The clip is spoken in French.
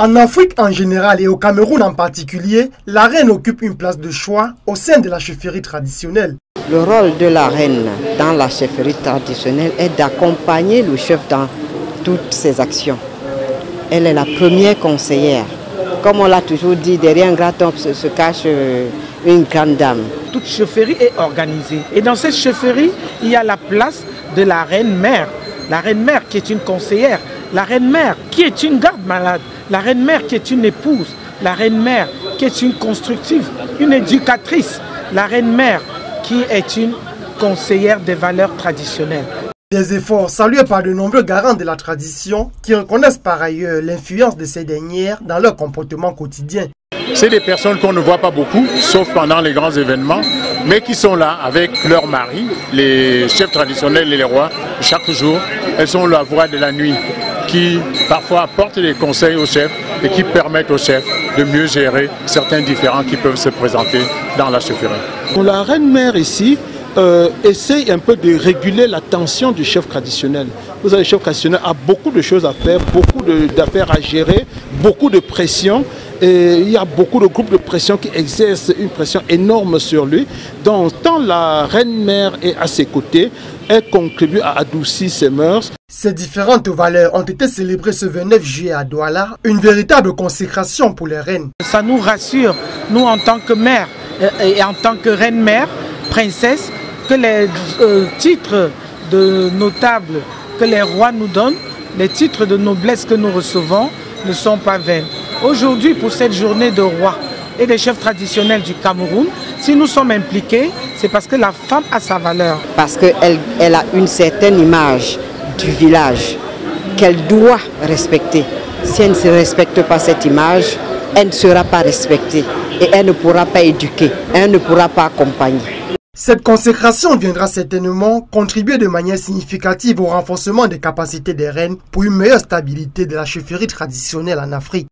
En Afrique en général et au Cameroun en particulier, la reine occupe une place de choix au sein de la chefferie traditionnelle. Le rôle de la reine dans la chefferie traditionnelle est d'accompagner le chef dans toutes ses actions. Elle est la première conseillère. Comme on l'a toujours dit, derrière un grand homme se cache une grande dame. Toute chefferie est organisée. Et dans cette chefferie, il y a la place de la reine-mère. La reine-mère qui est une conseillère. La reine-mère qui est une garde-malade. La reine-mère qui est une épouse. La reine-mère qui est une constructive, une éducatrice. La reine-mère qui est une conseillère des valeurs traditionnelles. Des efforts salués par de nombreux garants de la tradition qui reconnaissent par ailleurs l'influence de ces dernières dans leur comportement quotidien. C'est des personnes qu'on ne voit pas beaucoup, sauf pendant les grands événements, mais qui sont là avec leurs maris, les chefs traditionnels et les rois, chaque jour. Elles sont la voix de la nuit qui parfois apportent des conseils aux chefs et qui permettent aux chefs de mieux gérer certains différends qui peuvent se présenter dans la chefferie. La reine-mère ici essaye un peu de réguler la tension du chef traditionnel. Vous avez le chef traditionnel a beaucoup de choses à faire, beaucoup d'affaires à gérer, beaucoup de pression. Et il y a beaucoup de groupes de pression qui exercent une pression énorme sur lui. Donc, tant la reine-mère est à ses côtés, elle contribue à adoucir ses mœurs. Ces différentes valeurs ont été célébrées ce 29 juillet à Douala, une véritable consécration pour les reines. Ça nous rassure, nous en tant que mère et en tant que reine-mère, princesse, que les titres de notables que les rois nous donnent, les titres de noblesse que nous recevons ne sont pas vains. Aujourd'hui, pour cette journée de rois et des chefs traditionnels du Cameroun, si nous sommes impliqués, c'est parce que la femme a sa valeur. Parce qu'elle a une certaine image du village qu'elle doit respecter. Si elle ne respecte pas cette image, elle ne sera pas respectée et elle ne pourra pas éduquer, elle ne pourra pas accompagner. Cette consécration viendra certainement contribuer de manière significative au renforcement des capacités des reines pour une meilleure stabilité de la chefferie traditionnelle en Afrique.